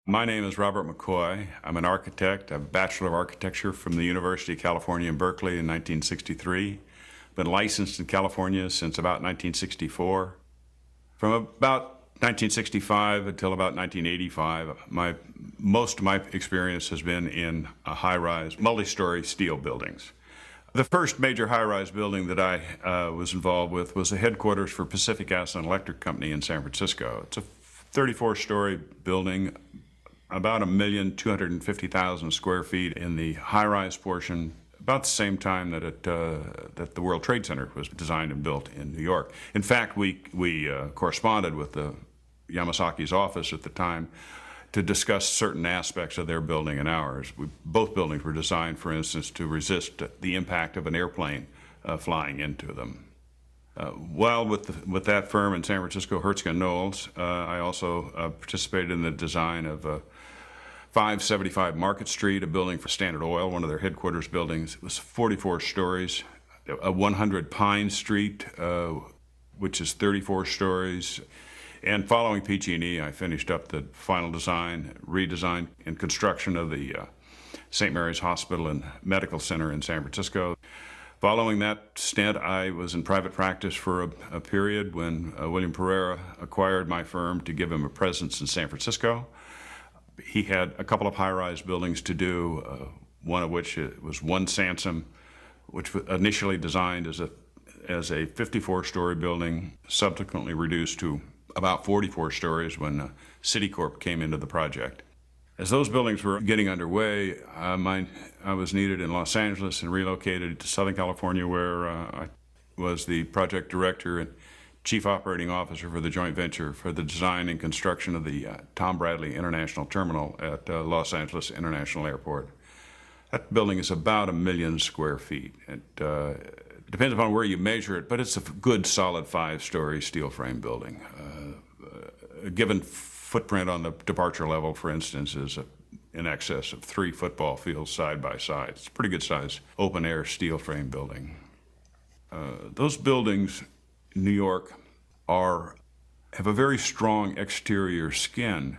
My name is Robert McCoy. I'm an architect. I have a Bachelor of Architecture from the University of California in Berkeley in 1963. Been licensed in California since about 1964. From about 1965 until about 1985, most of my experience has been in high-rise, multi-story steel buildings. The first major high-rise building that I was involved with was the headquarters for Pacific Gas and Electric Company in San Francisco. It's a 34-story building, about 1,250,000 square feet in the high-rise portion, about the same time that the World Trade Center was designed and built in New York. In fact, we corresponded with the Yamasaki's office at the time to discuss certain aspects of their building and ours. Both buildings were designed, for instance, to resist the impact of an airplane flying into them. While with that firm in San Francisco, Hertzka Knowles, I also participated in the design of 575 Market Street, a building for Standard Oil, one of their headquarters buildings. It was 44 stories. 100 Pine Street, which is 34 stories. And following PG&E, I finished up the final design, redesign, and construction of the St. Mary's Hospital and Medical Center in San Francisco. Following that stint, I was in private practice for a period when William Pereira acquired my firm to give him a presence in San Francisco. He had a couple of high-rise buildings to do, one of which was One Sansom, which was initially designed as a 54-story building, subsequently reduced to about 44 stories when Citicorp came into the project. As those buildings were getting underway, I was needed in Los Angeles and relocated to Southern California, where I was the project director and chief operating officer for the joint venture for the design and construction of the Tom Bradley International Terminal at Los Angeles International Airport. That building is about 1 million square feet. It depends upon where you measure it, but it's a good, solid 5-story steel frame building. A given footprint on the departure level, for instance, is in excess of 3 football fields side by side. It's a pretty good size open-air steel frame building. Those buildings in New York have a very strong exterior skin.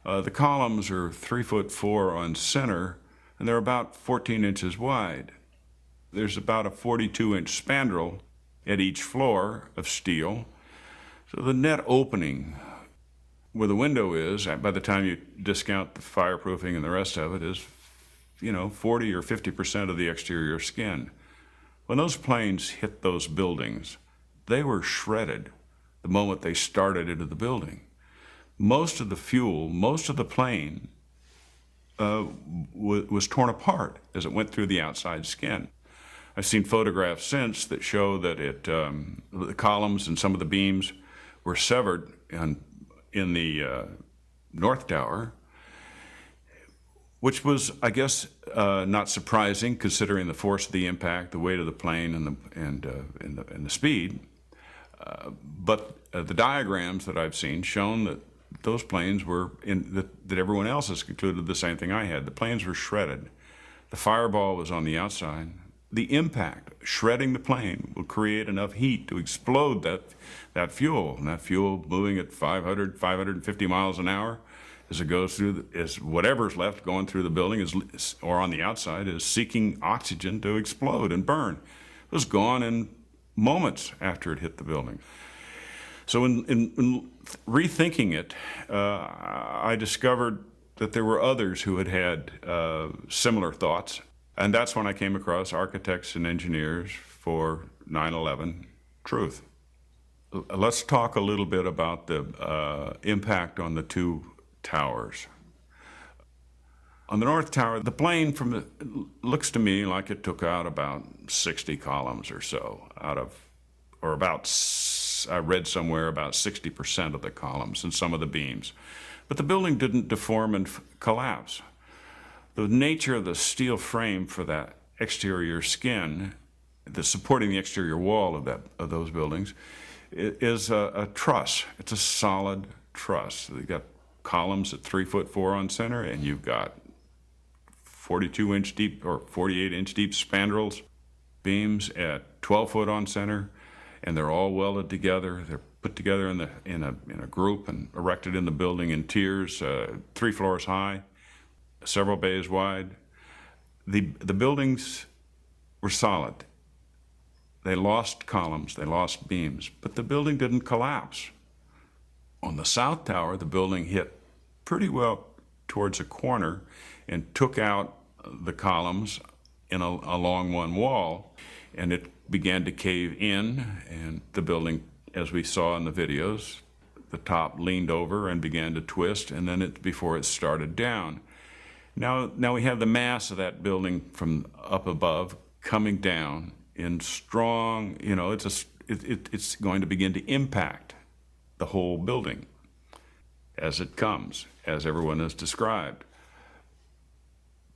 The columns are 3'4" on center, and they're about 14 inches wide. There's about a 42-inch spandrel at each floor of steel. So the net opening where the window is, by the time you discount the fireproofing and the rest of it, is 40 or 50% of the exterior skin. When those planes hit those buildings, they were shredded the moment they started into the building. Most of the fuel, most of the plane was torn apart as it went through the outside skin. I've seen photographs since that show that the columns and some of the beams were severed in the North Tower, which was, I guess, not surprising considering the force of the impact, the weight of the plane, and the speed. But the diagrams that I've seen shown that those planes were that everyone else has concluded the same thing I had. The planes were shredded. The fireball was on the outside. The impact, shredding the plane, will create enough heat to explode that fuel. And that fuel moving at 550 miles an hour as it goes through, as whatever's left going through the building or on the outside is seeking oxygen to explode and burn. It was gone in moments after it hit the building. So in rethinking it, I discovered that there were others who had similar thoughts. And that's when I came across Architects and Engineers for 9/11 Truth. Let's talk a little bit about the impact on the two towers. On the North Tower, the plane looks to me like it took out about 60 columns or so I read somewhere about 60% of the columns and some of the beams. But the building didn't deform and collapse. The nature of the steel frame for that exterior skin, supporting the exterior wall of those buildings, is a truss. It's a solid truss. You've got columns at 3'4" on center, and you've got 42-inch deep or 48-inch deep spandrels, beams at 12 foot on center, and they're all welded together. They're put together in a group and erected in the building in tiers, 3 floors high, several bays wide. The buildings were solid. They lost columns, they lost beams, but the building didn't collapse. On the south tower, the building hit pretty well towards a corner and took out the columns along one wall, and it began to cave in, and the building, as we saw in the videos, the top leaned over and began to twist, and then before it started down. Now we have the mass of that building from up above coming down in strong, it's going to begin to impact the whole building as it comes, as everyone has described.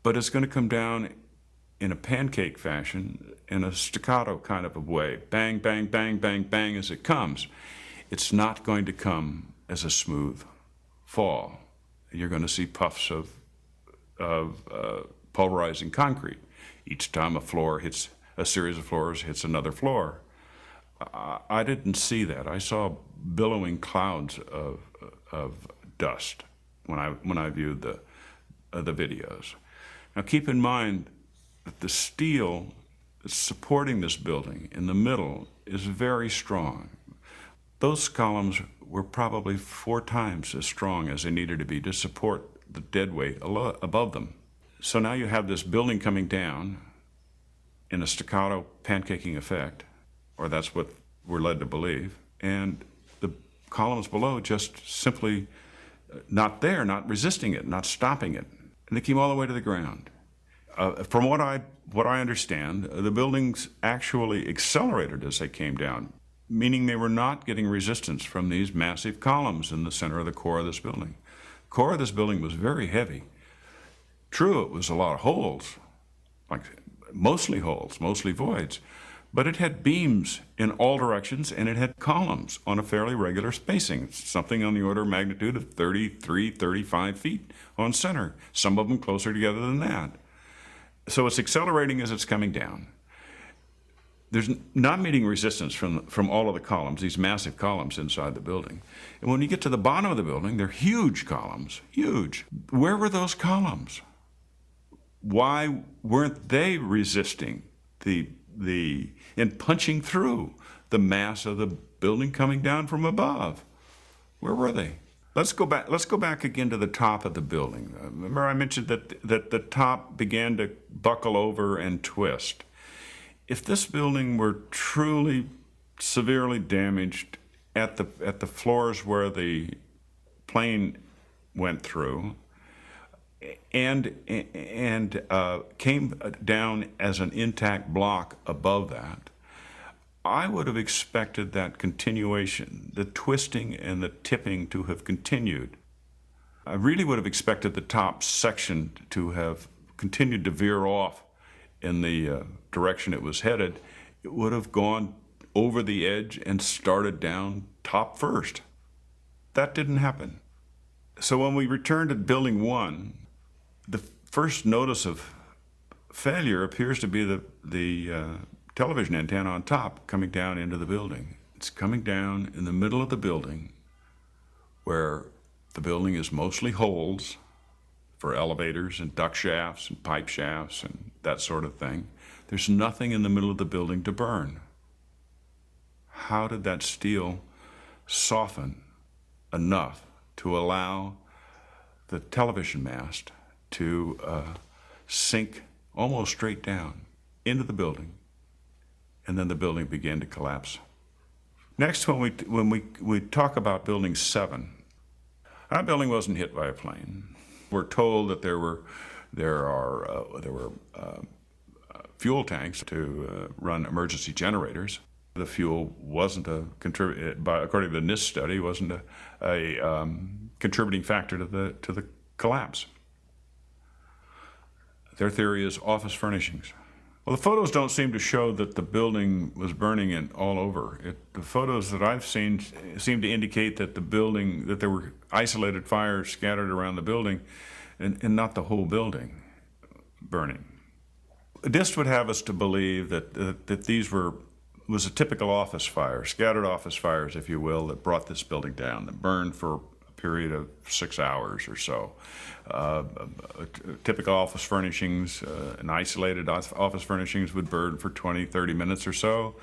But it's going to come down in a pancake fashion, in a staccato kind of a way. Bang, bang, bang, bang, bang as it comes. It's not going to come as a smooth fall. You're going to see puffs of pulverizing concrete. Each time a series of floors hits another floor. I didn't see that. I saw billowing clouds of dust when I viewed the videos. Now keep in mind that the steel that's supporting this building in the middle is very strong. Those columns were probably 4 times as strong as they needed to be to support the dead weight above them. So now you have this building coming down in a staccato pancaking effect, or that's what we're led to believe, and the columns below just simply not there, not resisting it, not stopping it. And they came all the way to the ground. From what I understand, the buildings actually accelerated as they came down, meaning they were not getting resistance from these massive columns in the center of the core of this building. The core of this building was very heavy. True, it was a lot of holes, mostly voids, but it had beams in all directions, and it had columns on a fairly regular spacing, something on the order of magnitude of 33, 35 feet on center, some of them closer together than that. So it's accelerating as it's coming down. There's not meeting resistance from all of the columns, these massive columns inside the building. And when you get to the bottom of the building, they're huge columns, huge. Where were those columns? Why weren't they resisting and punching through the mass of the building coming down from above? Where were they? Let's go back again to the top of the building. Remember I mentioned that the top began to buckle over and twist. If this building were truly severely damaged at the floors where the plane went through, and came down as an intact block above that, I would have expected that continuation, the twisting and the tipping to have continued. I really would have expected the top section to have continued to veer off in the direction it was headed. It would have gone over the edge and started down top first. That didn't happen. So when we returned to building 1, the first notice of failure appears to be the television antenna on top coming down into the building. It's coming down in the middle of the building where the building is mostly holes for elevators and duct shafts and pipe shafts and that sort of thing. There's nothing in the middle of the building to burn. How did that steel soften enough to allow the television mast to sink almost straight down into the building, and then the building began to collapse? Next, when we talk about Building 7, our building wasn't hit by a plane. We're told that there were fuel tanks to run emergency generators. The fuel wasn't according to the NIST study, wasn't a contributing factor to the collapse. Their theory is office furnishings. Well, the photos don't seem to show that the building was burning all over. The photos that I've seen seem to indicate that that there were isolated fires scattered around the building, and not the whole building burning. NIST would have us to believe that these were was a typical office fire, scattered office fires, if you will, that brought this building down, that burned for a period of 6 hours or so. Typical office furnishings and isolated office furnishings would burn for 20, 30 minutes or so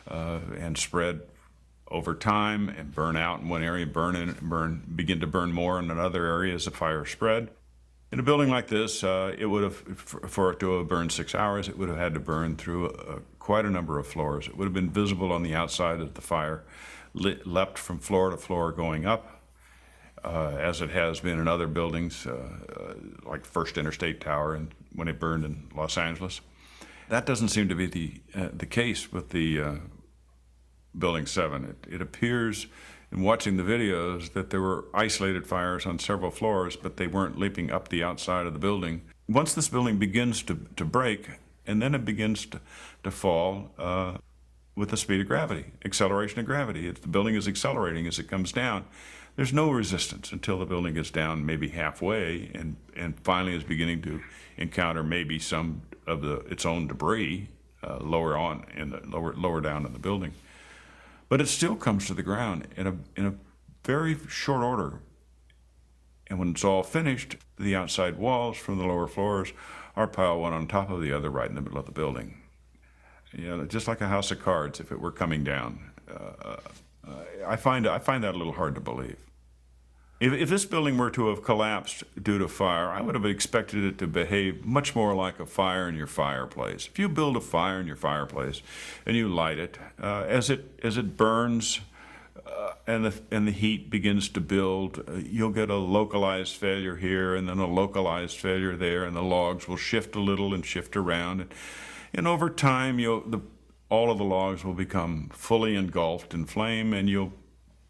and spread over time and burn out in one area, begin to burn more in another area as the fire spread. In a building like this, it would have, for it to have burned 6 hours, it would have had to burn through quite a number of floors. It would have been visible on the outside as the fire leapt from floor to floor going up, as it has been in other buildings, like First Interstate Tower and when it burned in Los Angeles. That doesn't seem to be the case with the Building 7. It appears in watching the videos that there were isolated fires on several floors, but they weren't leaping up the outside of the building. Once this building begins to break, and then it begins to fall with the speed of gravity, acceleration of gravity. If the building is accelerating as it comes down, there's no resistance until the building gets down maybe halfway and finally is beginning to encounter maybe some of its own debris lower down in the building. But it still comes to the ground in a very short order. And when it's all finished, the outside walls from the lower floors are piled one on top of the other right in the middle of the building. You know, just like a house of cards if it were coming down. I find that a little hard to believe. If this building were to have collapsed due to fire, I would have expected it to behave much more like a fire in your fireplace. If you build a fire in your fireplace and you light it, as it burns and the heat begins to build, you'll get a localized failure here and then a localized failure there, and the logs will shift a little and shift around, and over time all of the logs will become fully engulfed in flame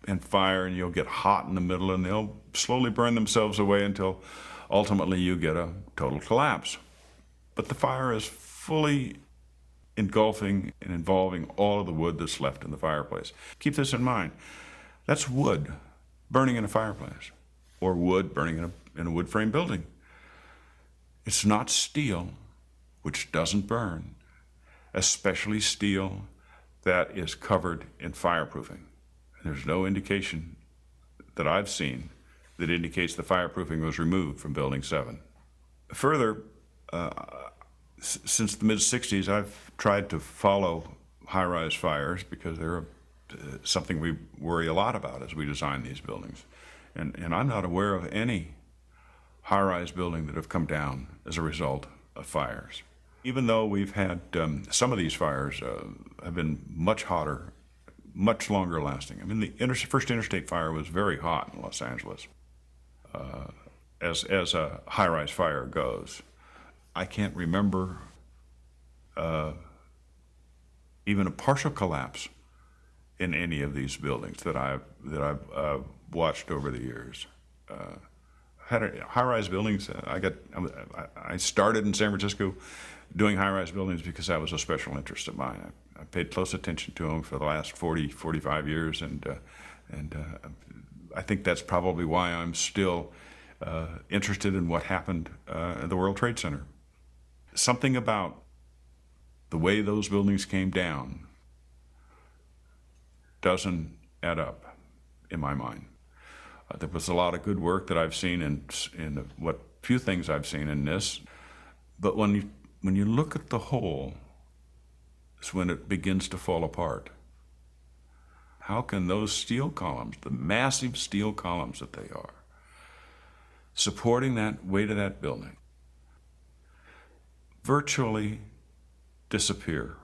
and fire, and you'll get hot in the middle, and they'll slowly burn themselves away until ultimately you get a total collapse. But the fire is fully engulfing and involving all of the wood that's left in the fireplace. Keep this in mind. That's wood burning in a fireplace, or wood burning in a wood frame building. It's not steel, which doesn't burn, especially steel that is covered in fireproofing. There's no indication that I've seen that indicates the fireproofing was removed from Building 7. Further, since the mid-'60s, I've tried to follow high-rise fires because they're something we worry a lot about as we design these buildings. And I'm not aware of any high-rise building that have come down as a result of fires. Even though we've had some of these fires have been much hotter, much longer lasting. I mean, the first interstate fire was very hot in Los Angeles, as a high-rise fire goes. I can't remember even a partial collapse in any of these buildings that I've watched over the years. High-rise buildings. I started in San Francisco doing high-rise buildings because that was a special interest of mine. I paid close attention to them for the last 40, 45 years, and I think that's probably why I'm still interested in what happened at the World Trade Center. Something about the way those buildings came down doesn't add up in my mind. There was a lot of good work that I've seen in what few things I've seen in this, but when you look at the whole, it's when it begins to fall apart. How can those steel columns, the massive steel columns that they are, supporting that weight of that building, virtually disappear?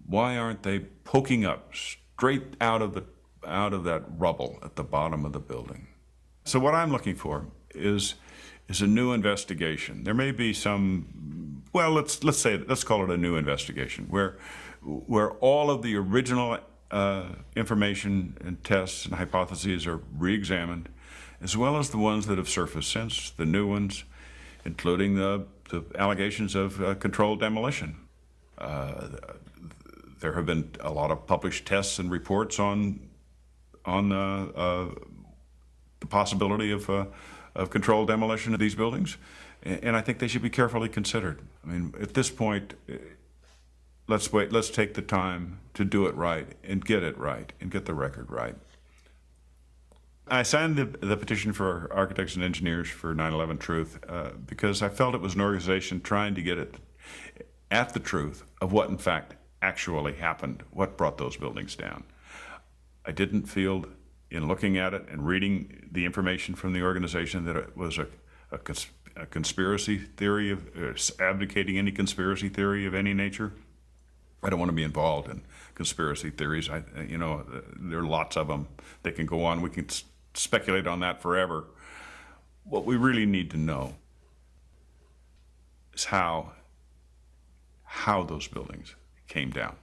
Why aren't they poking up straight out of that rubble at the bottom of the building? So what I'm looking for is a new investigation. There may be some, well, let's call it a new investigation where all of the original information and tests and hypotheses are re-examined, as well as the ones that have surfaced since, the new ones, including the allegations of controlled demolition. There have been a lot of published tests and reports on the possibility of controlled demolition of these buildings, and I think they should be carefully considered. I mean, at this point, let's wait. Let's take the time to do it right and get it right and get the record right. I signed the petition for architects and engineers for 9/11 Truth because I felt it was an organization trying to get at the truth of what in fact actually happened, what brought those buildings down. I didn't feel, in looking at it and reading the information from the organization, that it was a conspiracy theory of advocating any conspiracy theory of any nature. I don't want to be involved in conspiracy theories. There are lots of them. They can go on. We can speculate on that forever. What we really need to know is how those buildings came down.